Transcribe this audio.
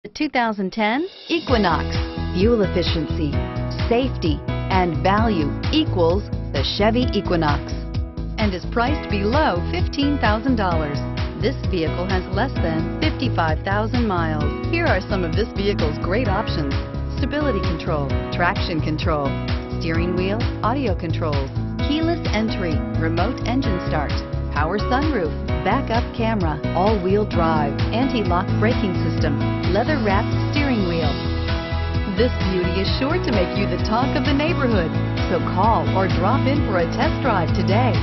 The 2010 Equinox. Fuel efficiency, safety, and value equals the Chevy Equinox and is priced below $15,000. This vehicle has less than 55,000 miles. Here are some of this vehicle's great options: stability control, traction control, steering wheel audio controls, keyless entry, remote engine start, power sunroof, backup camera, all-wheel drive, anti-lock braking system, leather-wrapped steering wheel. This beauty is sure to make you the talk of the neighborhood, so call or drop in for a test drive today.